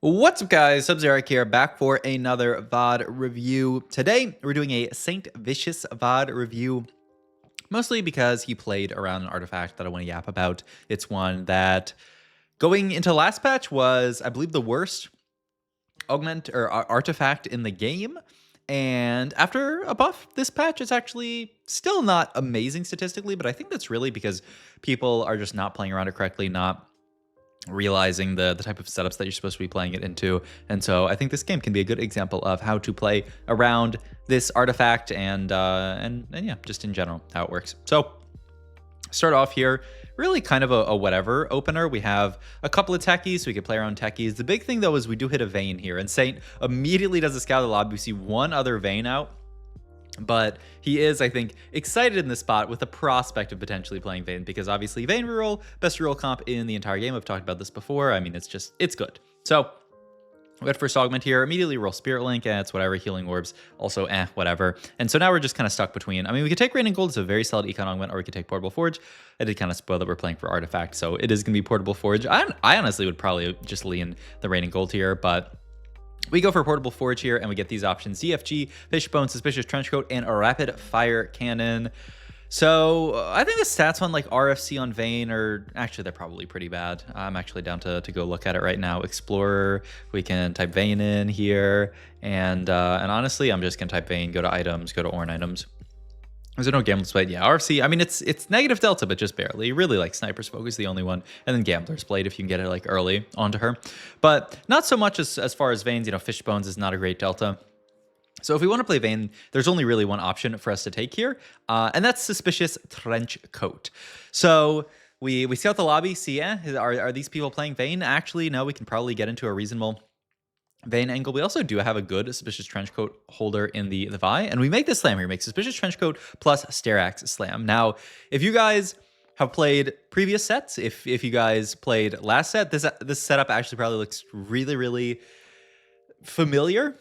What's up, guys? Sub-Zero here, back for another VOD review. Today, we're doing a Saintvicious VOD review, mostly because he played around an artifact that I want to yap about. It's one that, going into last patch, was, I believe, the worst augment or artifact in the game. And after a buff, this patch is actually still not amazing statistically, but I think that's really because people are just not playing around it correctly, not realizing the type of setups that you're supposed to be playing it into. And so I think this game can be a good example of how to play around this artifact and yeah, just in general, how it works. So start off here, really kind of a whatever opener. We have a couple of techies, so we can play around techies. The big thing though is we do hit a Vayne here, and Saint immediately does a scout of the lobby. We see one other Vayne out, but he is, I think, excited in this spot with the prospect of potentially playing Vayne, because obviously Vayne reroll, best reroll comp in the entire game. I've talked about this before. I mean, it's good. So we got first augment here, immediately roll Spirit Link, and it's whatever, healing orbs, also whatever. And so now we're just kind of stuck between, I mean, we could take Rain and Gold, it's a very solid econ augment, or we could take Portable Forge. I did kind of spoil that we're playing for artifact, so it is going to be Portable Forge. I honestly would probably just lean the Rain and Gold here, but we go for Portable Forge here, and we get these options: DFG, Fishbone, Suspicious Trench Coat, and a Rapid Fire Cannon. So I think the stats on like RFC on Vayne are actually, they're probably pretty bad. I'm actually down to go look at it right now. Explorer, we can type Vayne in here, and honestly, I'm just gonna type Vayne, go to items, go to Orn items. Is there no Gambler's Blade? Yeah, RFC, I mean, it's negative delta, but just barely. Really, like, Sniper's Focus is the only one, and then Gambler's Blade if you can get it, like, early onto her. But not so much as far as Vayne's, you know, Fishbones is not a great delta. So if we want to play Vayne, there's only really one option for us to take here, and that's Suspicious Trench Coat. So we scout the lobby, see, are these people playing Vayne? Actually, no, we can probably get into a reasonable Vayne angle. We also do have a good Suspicious Trench Coat holder in the Vi, and we make this slam here. We make Suspicious Trench Coat plus Sterax Slam. Now, if you guys have played previous sets, if you guys played last set, this setup actually probably looks really, really familiar.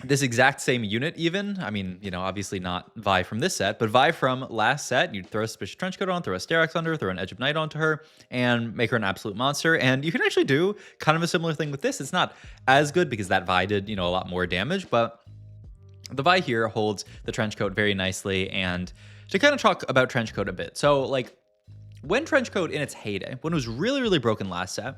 This exact same unit even. I mean, you know, obviously not Vi from this set, but Vi from last set. You'd throw a Suspicious Trench Coat on, throw a Sterax under, throw an Edge of Night onto her, and make her an absolute monster. And you can actually do kind of a similar thing with this. It's not as good because that Vi did, you know, a lot more damage, but the Vi here holds the Trench Coat very nicely. And to kind of talk about Trench Coat a bit. So, like, when Trench Coat in its heyday, when it was really, really broken last set,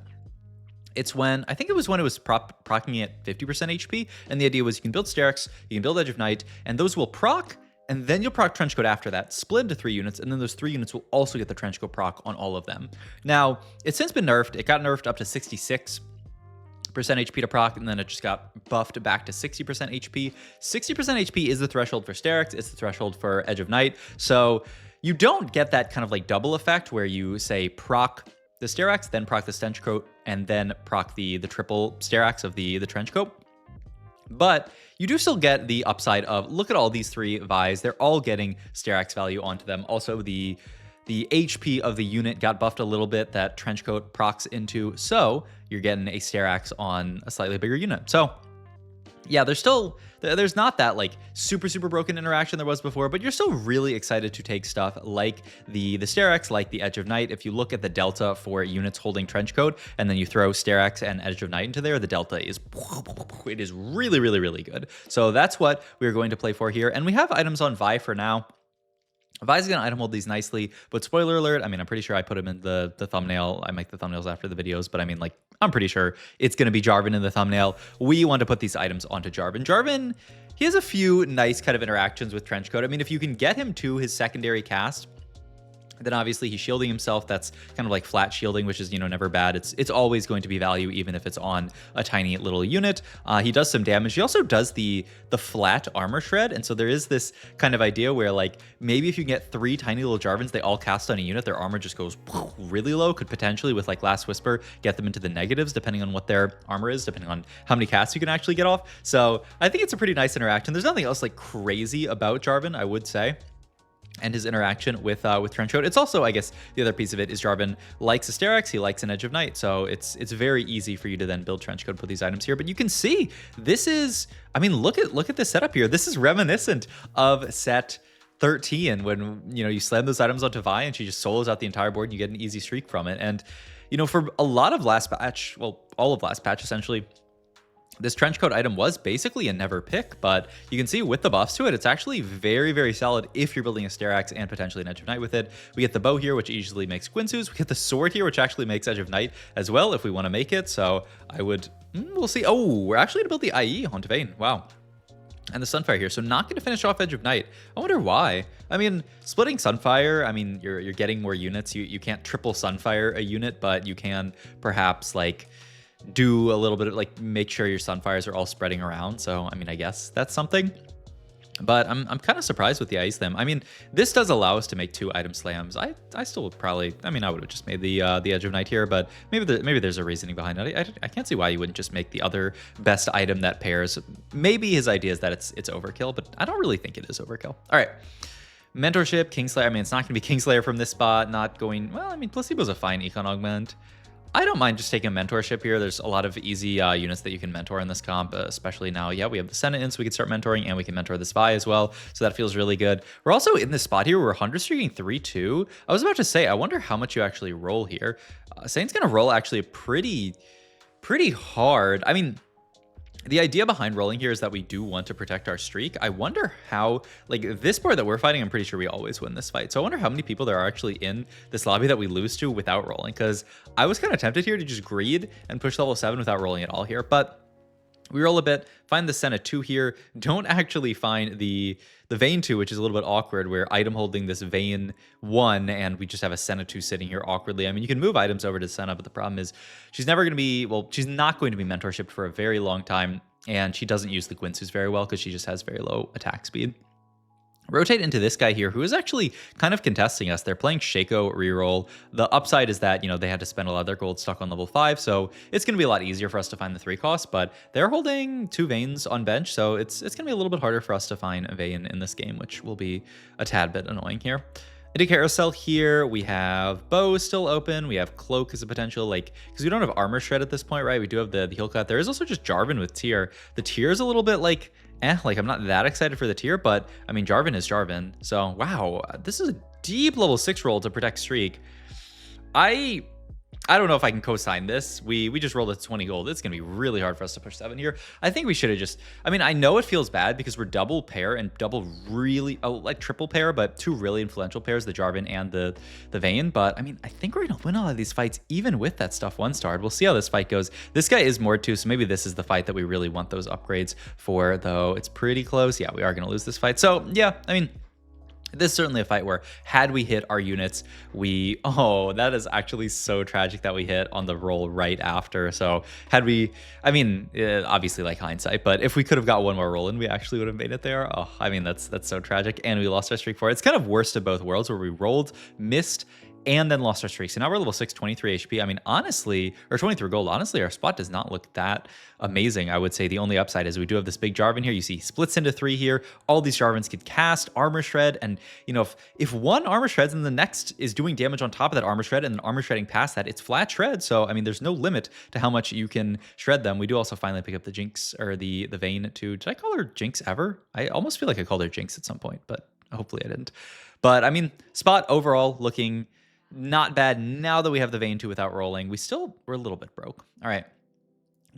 it's when, I think it was when it was proccing at 50% HP, and the idea was you can build Sterax, you can build Edge of Night, and those will proc, and then you'll proc Trench Coat after that, split into 3 units, and then those 3 units will also get the Trench Coat proc on all of them. Now, it's since been nerfed. It got nerfed up to 66% HP to proc, and then it just got buffed back to 60% HP. 60% HP is the threshold for Sterax, it's the threshold for Edge of Night, so you don't get that kind of like double effect where you say proc the Sterax, then proc the Trench Coat, and then proc the triple Sterax of the Trench Coat. But you do still get the upside of, look at all these 3 Vi's, they're all getting Sterax value onto them. Also, the HP of the unit got buffed a little bit that Trench Coat procs into, so you're getting a Sterax on a slightly bigger unit. So yeah, there's not that like super broken interaction there was before, but you're still really excited to take stuff like the Sterax, like the Edge of Night. If you look at the delta for units holding Trench Coat, and then you throw Sterax and Edge of Night into there, the delta is, it is really, really, really good. So that's what we're going to play for here. And we have items on Vi for now. Vi's gonna item hold these nicely, but spoiler alert, I mean, I'm pretty sure I put him in the thumbnail. I make the thumbnails after the videos, but I mean, like, I'm pretty sure it's gonna be Jarvan in the thumbnail. We want to put these items onto Jarvan. Jarvan, he has a few nice kind of interactions with Trench Coat. I mean, if you can get him to his secondary cast, then obviously he's shielding himself. That's kind of like flat shielding, which is, you know, never bad. It's always going to be value, even if it's on a tiny little unit. He does some damage. He also does the flat armor shred, and so there is this kind of idea where, like, maybe if you get 3 tiny little Jarvans, they all cast on a unit, their armor just goes really low. Could potentially, with like Last Whisper, get them into the negatives, depending on what their armor is, depending on how many casts you can actually get off. So I think it's a pretty nice interaction. There's nothing else like crazy about Jarvan, I would say, and his interaction with Trench Coat. It's also, I guess, the other piece of it is Jarvan likes a Sterax, he likes an Edge of Night, so it's very easy for you to then build Trench Coat, put these items here. But you can see, this is, I mean, look at this setup here. This is reminiscent of set 13, when, you know, you slam those items onto Vi and she just solos out the entire board and you get an easy streak from it. And you know, for a lot of last patch, well, all of last patch essentially, this trench coat item was basically a never pick, but you can see with the buffs to it, it's actually very, very solid if you're building a Stair Axe and potentially an Edge of Night with it. We get the bow here, which easily makes Quinsus. We get the sword here, which actually makes Edge of Night as well if we want to make it. So I would, we'll see. Oh, we're actually going to build the IE onto Vayne. Wow. And the Sunfire here, so not going to finish off Edge of Night. I wonder why. I mean, splitting Sunfire, I mean, you're getting more units. You can't triple Sunfire a unit, but you can perhaps like do a little bit of like make sure your Sunfires are all spreading around. So I mean, I guess that's something. But I'm kind of surprised with the Ice Slam. I mean, this does allow us to make 2 item slams. I still would probably, I mean, I would have just made the Edge of Night here, but maybe there's a reasoning behind it. I can't see why you wouldn't just make the other best item that pairs. Maybe his idea is that it's overkill, but I don't really think it is overkill. All right. Mentorship, Kingslayer. I mean, it's not going to be Kingslayer from this spot. Not going, well, I mean, Placebo's a fine econ augment. I don't mind just taking a mentorship here. There's a lot of easy units that you can mentor in this comp, especially now. Yeah, we have the Senate in, so we can start mentoring, and we can mentor this Vi as well. So that feels really good. We're also in this spot here. We're 100 streaking 3-2. I was about to say, I wonder how much you actually roll here. Saint's going to roll actually pretty hard. I mean, the idea behind rolling here is that we do want to protect our streak. I wonder how, like this board that we're fighting, I'm pretty sure we always win this fight. So I wonder how many people there are actually in this lobby that we lose to without rolling. Because I was kind of tempted here to just greed and push level 7 without rolling at all here. But we roll a bit, find the Senna 2 here. Don't actually find the Vayne 2, which is a little bit awkward. We're item holding this Vayne 1, and we just have a Senna 2 sitting here awkwardly. I mean, you can move items over to Senna, but the problem is she's never going to be, well, she's not going to be mentorshiped for a very long time, and she doesn't use the Quinsus very well because she just has very low attack speed. Rotate into this guy here, who is actually kind of contesting us. They're playing Shaco Reroll. The upside is that, you know, they had to spend a lot of their gold stuck on level 5, so it's going to be a lot easier for us to find the 3 cost, but they're holding 2 Vaynes on bench, so it's going to be a little bit harder for us to find a Vayne in this game, which will be a tad bit annoying here. Into Carousel here, we have Bow still open. We have Cloak as a potential, like, because we don't have Armor Shred at this point, right? We do have the Heal Cut. There is also just Jarvan with Tier. The Tier is a little bit like, like I'm not that excited for the Tier, but I mean, Jarvan is Jarvan. So, wow, this is a deep level 6 roll to protect Streak. I don't know if I can co-sign this. We just rolled a 20 gold. It's going to be really hard for us to push 7 here. I think we should have just, I mean, I know it feels bad because we're double pair and double really, like triple pair, but 2 really influential pairs, the Jarvan and the Vayne. But I mean, I think we're going to win all of these fights, even with that stuff 1-starred. We'll see how this fight goes. This guy is more too, so maybe this is the fight that we really want those upgrades for, though it's pretty close. Yeah, we are going to lose this fight. So yeah, I mean, this is certainly a fight where had we hit our units, that is actually so tragic that we hit on the roll right after. So had we, I mean, obviously like hindsight, but if we could have got one more roll in, we actually would have made it there. Oh, I mean, that's so tragic. And we lost our streak for it. It's kind of worst of both worlds where we rolled, missed, and then lost our streak. So now we're level 6, 23 HP. I mean, honestly, or 23 gold. Honestly, our spot does not look that amazing. I would say the only upside is we do have this big Jarvan here. You see splits into 3 here. All these Jarvans could cast Armor Shred. And, you know, if one Armor Shreds and the next is doing damage on top of that Armor Shred and then Armor Shredding past that, it's flat shred. So, I mean, there's no limit to how much you can shred them. We do also finally pick up the Jinx, or the Vayne too. Did I call her Jinx ever? I almost feel like I called her Jinx at some point, but hopefully I didn't. But, I mean, spot overall looking not bad now that we have the Vayne 2 without rolling. We're a little bit broke. All right.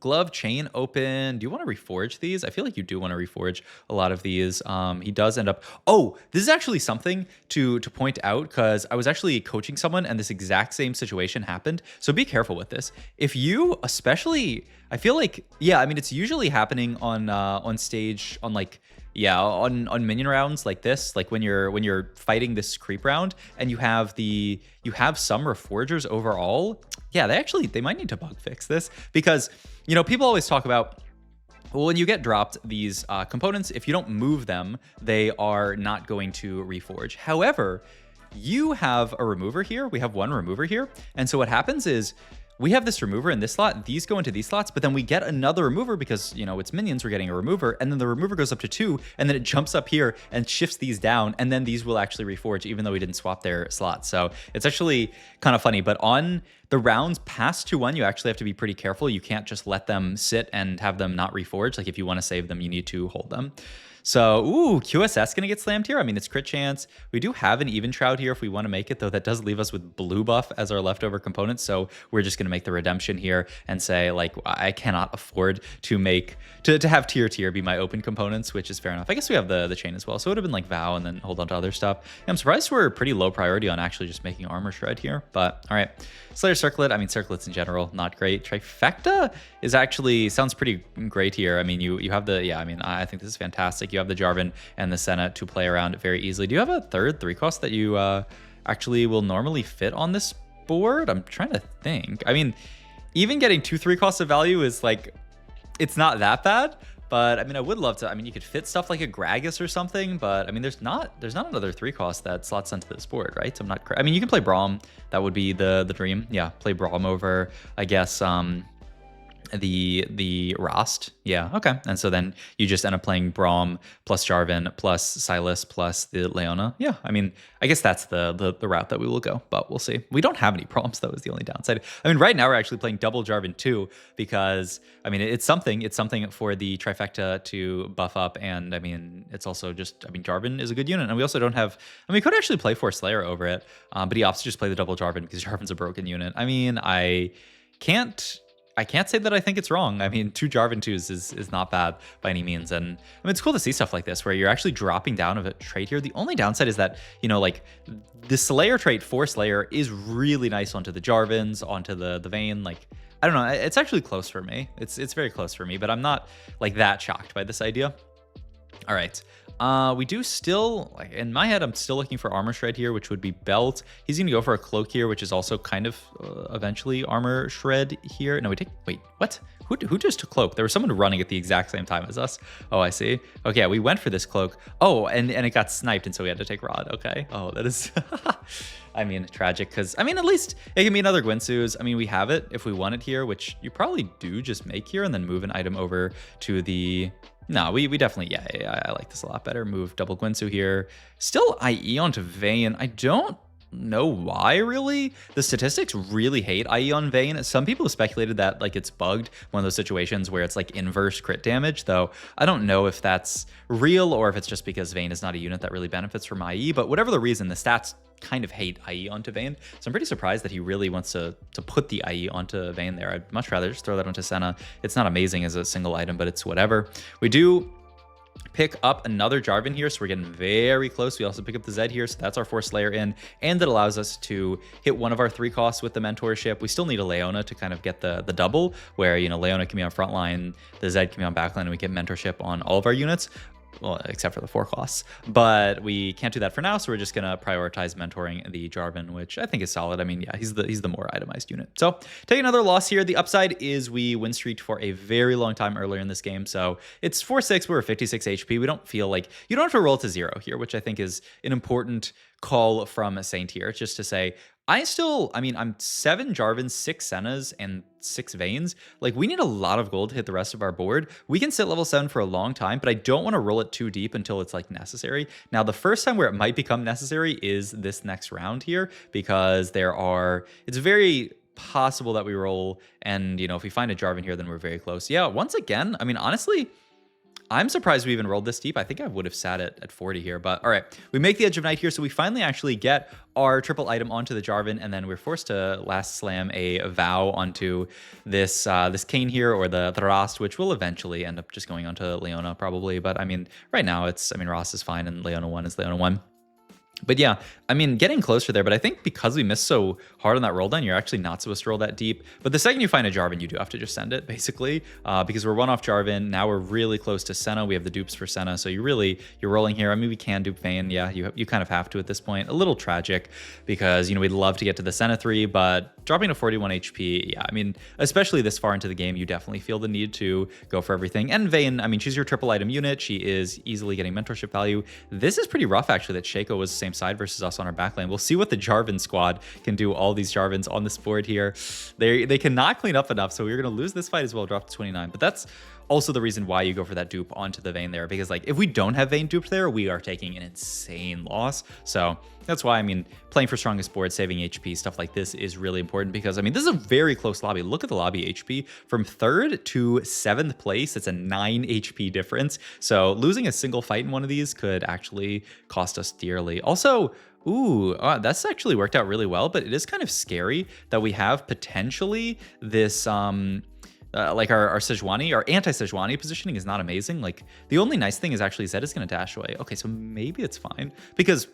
Glove, chain open. Do you want to reforge these? I feel like you do want to reforge a lot of these. He does end up... Oh, this is actually something to point out because I was actually coaching someone and this exact same situation happened. So be careful with this. If you especially... I feel like... Yeah, I mean, it's usually happening on stage on like... Yeah, on minion rounds like this, like when you're fighting this creep round and you have some reforgers overall. Yeah, they might need to bug fix this because, you know, people always talk about, well, when you get dropped these components, if you don't move them, they are not going to reforge. However, you have a remover here. We have one remover here. And so what happens is we have this remover in this slot, these go into these slots, but then we get another remover because, you know, it's minions, we're getting a remover, and then the remover goes up to 2, and then it jumps up here and shifts these down, and then these will actually reforge even though we didn't swap their slots. So it's actually kind of funny, but on the rounds past 2-1, you actually have to be pretty careful. You can't just let them sit and have them not reforge. Like if you want to save them, you need to hold them. So, ooh, QSS gonna get slammed here. I mean, it's crit chance. We do have an even shroud here if we want to make it, though that does leave us with blue buff as our leftover component. So we're just gonna make the redemption here and say, like, I cannot afford to make to have tier be my open components, which is fair enough. I guess we have the chain as well. So it would have been like Vow and then hold on to other stuff. And I'm surprised we're pretty low priority on actually just making armor shred here. But all right. Slayer Circlet, I mean, Circlets in general, not great. Trifecta is actually, sounds pretty great here. I mean, you have the, yeah, I mean, I think this is fantastic. You have the Jarvan and the Senna to play around very easily. Do you have a third 3-cost that you actually will normally fit on this board? I'm trying to think. I mean, even getting 2 3-costs of value is like, it's not that bad. But I mean, I would love to. I mean, you could fit stuff like a Gragas or something, but I mean, there's not another 3-cost that slots onto this board, right? So I'm not. I mean, you can play Braum. That would be the dream. Yeah, play Braum over, I guess, the Rost. Yeah, okay. And so then you just end up playing Braum plus Jarvan plus Silas plus the Leona. Yeah, I mean, I guess that's the route that we will go, but we'll see. We don't have any Braums, though, is the only downside. I mean, right now we're actually playing double Jarvan too, because I mean, it's something for the Trifecta to buff up, and I mean, it's also just, I mean, Jarvan is a good unit, and we also don't have, I mean, we could actually play for Slayer over it, but he opts to just play the double Jarvan because Jarvan's a broken unit. I mean, I can't say that I think it's wrong. I mean, 2 Jarvan 2s is not bad by any means. And I mean, it's cool to see stuff like this where you're actually dropping down of a trait here. The only downside is that, you know, like the Slayer trait for Slayer is really nice onto the Jarvans, onto the Vayne. Like, I don't know. It's actually close for me. It's very close for me, but I'm not like that shocked by this idea. All right. We do still, like in my head, I'm still looking for armor shred here, which would be belt. He's going to go for a cloak here, which is also kind of eventually armor shred here. No, wait, what? Who just took cloak? There was someone running at the exact same time as us. Oh, I see. Okay, yeah, we went for this cloak. Oh, and it got sniped, and so we had to take rod. Okay. Oh, that is, I mean, tragic, because, I mean, at least it can be another Gwinsu's. I mean, we have it if we want it here, which you probably do just make here and then move an item over to the... No, we definitely, yeah, I like this a lot better. Move double Gwinsu here. Still IE onto Vayne. I don't know why, really. The statistics really hate IE on Vayne. Some people have speculated that like it's bugged, one of those situations where it's like inverse crit damage, though I don't know if that's real or if it's just because Vayne is not a unit that really benefits from IE, but whatever the reason, the stats kind of hate IE onto Vayne. So I'm pretty surprised that he really wants to put the IE onto Vayne there. I'd much rather just throw that onto Senna. It's not amazing as a single item, but it's whatever. We do pick up another Jarvan here, so we're getting very close. We also pick up the Zed here, so that's our 4 Slayer in, and it allows us to hit one of our 3 costs with the mentorship. We still need a Leona to kind of get the double, where, you know, Leona can be on front line, the Zed can be on back line, and we get mentorship on all of our units. Well, except for the 4 costs, but we can't do that for now, so we're just gonna prioritize mentoring the Jarvan, which I think is solid. I mean, yeah, he's the more itemized unit. So take another loss here. The upside is we win streaked for a very long time earlier in this game, so it's 4-6. We're 56 HP. We don't feel like you don't have to roll to 0 here, which I think is an important call from Saint here, just to say, I mean, I'm 7 Jarvans, 6 Sennas, and 6 Vaynes. Like, we need a lot of gold to hit the rest of our board. We can sit level 7 for a long time, but I don't want to roll it too deep until it's, like, necessary. Now, the first time where it might become necessary is this next round here, because it's very possible that we roll, and, you know, if we find a Jarvan here, then we're very close. Yeah, once again, I mean, honestly, I'm surprised we even rolled this deep. I think I would have sat at 40 here, but all right. We make the Edge of Night here, so we finally actually get our triple item onto the Jarvan, and then we're forced to last slam a Vow onto this this Kane here, or the Rost, which will eventually end up just going onto Leona probably. But I mean, right now Rost is fine, and Leona 1 is Leona 1. But yeah, I mean, getting closer there, but I think because we missed so hard on that roll down, you're actually not supposed to roll that deep. But the second you find a Jarvan, you do have to just send it, basically, because we're 1 off Jarvan. Now we're really close to Senna. We have the dupes for Senna, so you're rolling here. I mean, we can dupe Vayne. Yeah, you kind of have to at this point. A little tragic because, you know, we'd love to get to the Senna 3, but dropping to 41 HP, yeah, I mean, especially this far into the game, you definitely feel the need to go for everything. And Vayne, I mean, she's your triple item unit. She is easily getting mentorship value. This is pretty rough, actually, that Shaco was same side versus us on our backline. We'll see what the Jarvan squad can do. All these Jarvans on this board here. They cannot clean up enough, so we're going to lose this fight as well, drop to 29. But that's also the reason why you go for that dupe onto the Vayne there, because like if we don't have Vayne duped there, we are taking an insane loss. So that's why, I mean, playing for strongest board, saving HP, stuff like this is really important, because I mean, this is a very close lobby. Look at the lobby HP from 3rd to 7th place. It's a 9 HP difference. So losing a single fight in one of these could actually cost us dearly. Also, ooh, that's actually worked out really well, but it is kind of scary that we have potentially this like our Sejuani, our anti-Sejuani positioning is not amazing. Like the only nice thing is actually Zed is going to dash away. Okay, so maybe it's fine, because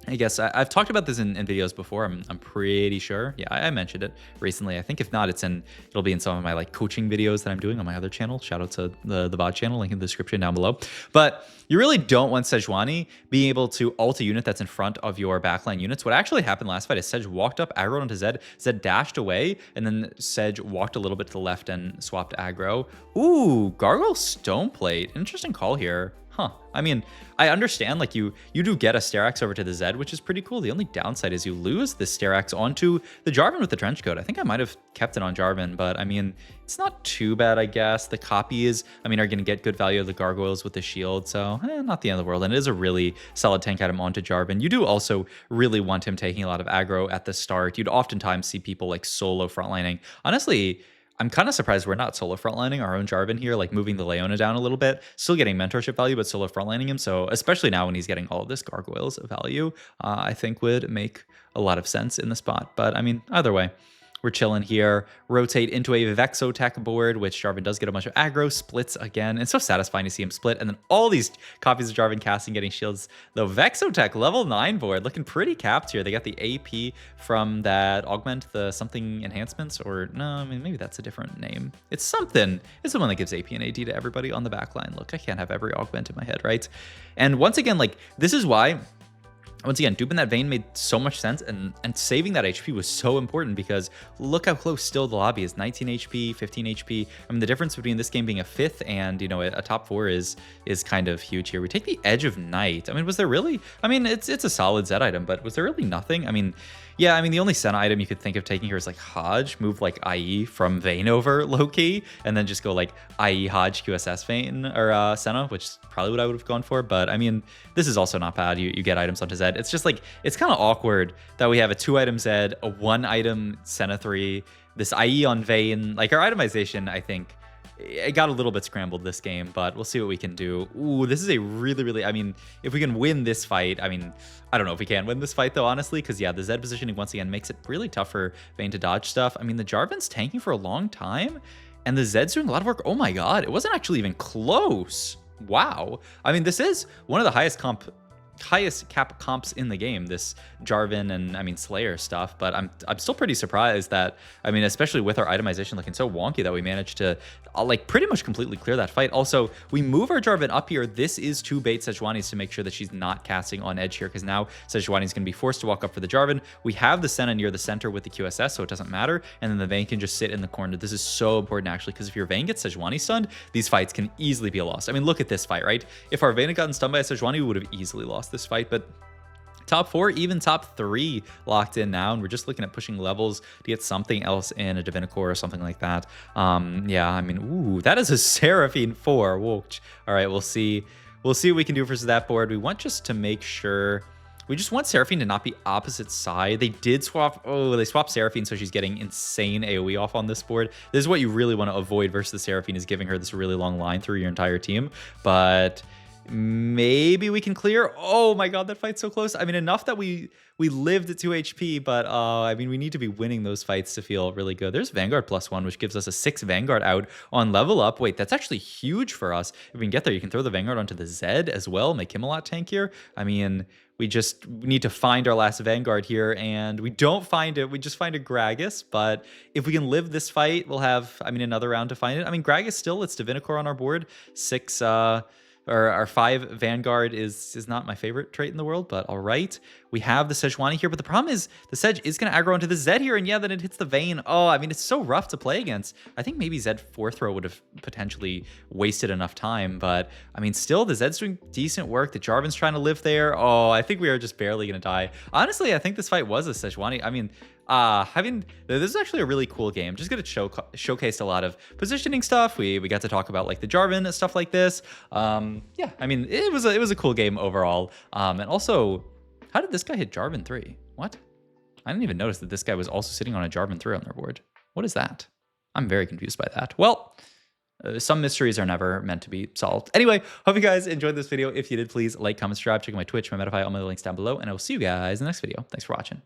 I guess I've talked about this in videos before. I'm pretty sure. Yeah, I mentioned it recently. I think if not, it'll be in some of my like coaching videos that I'm doing on my other channel. Shout out to the VOD channel, link in the description down below. But you really don't want Sejuani being able to ult a unit that's in front of your backline units. What actually happened last fight is Sej walked up, aggroed onto Zed. Zed dashed away, and then Sej walked a little bit to the left and swapped aggro. Ooh, Gargoyle stoneplate. Interesting call here. Huh. I mean, I understand, like, you do get a Sterax over to the Zed, which is pretty cool. The only downside is you lose the Sterax onto the Jarvan with the trench coat. I think I might have kept it on Jarvan, but I mean, it's not too bad, I guess. The copies, I mean, are going to get good value of the Gargoyles with the shield, so not the end of the world. And it is a really solid tank item onto Jarvan. You do also really want him taking a lot of aggro at the start. You'd oftentimes see people like solo frontlining. Honestly, I'm kind of surprised we're not solo frontlining our own Jarvan here, like moving the Leona down a little bit, still getting mentorship value, but solo frontlining him. So especially now when he's getting all of this Gargoyles value, I think would make a lot of sense in the spot. But I mean, either way, we're chilling here. Rotate into a Vexotech board, which Jarvan does get a bunch of aggro, splits again. It's so satisfying to see him split. And then all these copies of Jarvan casting, getting shields. The Vexotech level 9 board looking pretty capped here. They got the AP from that augment, the something enhancements, or no, I mean, maybe that's a different name. It's something. It's the one that gives AP and AD to everybody on the backline. Look, I can't have every augment in my head, right? And once again, like, this is why, once again, duping that Vayne made so much sense, and saving that HP was so important, because look how close still the lobby is. 19 HP, 15 HP. I mean, the difference between this game being a 5th and, you know, a top 4 is kind of huge here. We take the Edge of Night. I mean, was there really? I mean, it's a solid Zed item, but was there really nothing? I mean, yeah, I mean, the only Senna item you could think of taking here is like Hodge, move like IE from Vayne over low-key, and then just go like IE Hodge QSS Vayne or Senna, which is probably what I would have gone for. But I mean, this is also not bad. You get items onto Zed. It's just like, it's kind of awkward that we have a 2-item Zed, a 1-item Senna 3, this IE on Vayne. Like, our itemization, I think, it got a little bit scrambled this game, but we'll see what we can do. Ooh, this is a really, I mean, if we can win this fight, I mean, I don't know if we can win this fight though, honestly, because yeah, the Zed positioning once again makes it really tough for Vayne to dodge stuff. I mean, the Jarvan's tanking for a long time, and the Zed's doing a lot of work. Oh my god, it wasn't actually even close. Wow. I mean, this is one of the highest cap comps in the game, this Jarvan and, I mean, Slayer stuff, but I'm still pretty surprised that, I mean, especially with our itemization looking so wonky, that we managed to like pretty much completely clear that fight. Also, we move our Jarvan up here. This is to bait Sejuani's to make sure that she's not casting on edge here, because now Sejuani's going to be forced to walk up for the Jarvan. We have the Senna near the center with the QSS, so it doesn't matter, and then the Vayne can just sit in the corner. This is so important, actually, because if your Vayne gets Sejuani stunned, these fights can easily be a loss. I mean, look at this fight, right? If our Vayne had gotten stunned by a Sejuani, we would have easily lost this fight, but top 4, even top 3 locked in now, and we're just looking at pushing levels to get something else in, a Divinicore or something like that. Yeah, I mean, ooh, that is a Seraphine 4. Whoa. All right, we'll see what we can do versus that board. We want just to make sure, we just want Seraphine to not be opposite side. They did swap, they swapped Seraphine, so she's getting insane AoE off on this board. This is what you really want to avoid versus the Seraphine, is giving her this really long line through your entire team. But maybe we can clear. Oh my god, that fight's so close. I mean, enough that we lived at 2 HP, but I mean, we need to be winning those fights to feel really good. There's Vanguard +1, which gives us a 6 Vanguard out on level up. Wait, that's actually huge for us. If we can get there, you can throw the Vanguard onto the Zed as well, make him a lot tankier. I mean, we need to find our last Vanguard here, and we don't find it. We just find a Gragas, but if we can live this fight, we'll have, I mean, another round to find it. I mean, Gragas still, it's Divinicore on our board. 6 our 5 Vanguard is not my favorite trait in the world, but all right. We have the Sejuani here, but the problem is the Sej is going to aggro into the Zed here, and yeah, then it hits the Vayne. Oh, I mean, it's so rough to play against. I think maybe Zed 4th row would have potentially wasted enough time, but I mean, still, the Zed's doing decent work. The Jarvan's trying to live there. Oh, I think we are just barely going to die. Honestly, I think this fight was a Sejuani. I mean, this is actually a really cool game. Just gonna showcase a lot of positioning stuff. We got to talk about like the Jarvan stuff like this. Yeah, I mean it was a cool game overall. And also, how did this guy hit Jarvan 3? What? I didn't even notice that this guy was also sitting on a Jarvan 3 on their board. What is that? I'm very confused by that. Well, some mysteries are never meant to be solved. Anyway, hope you guys enjoyed this video. If you did, please like, comment, subscribe, check out my Twitch, my Metafy, all my links down below, and I will see you guys in the next video. Thanks for watching.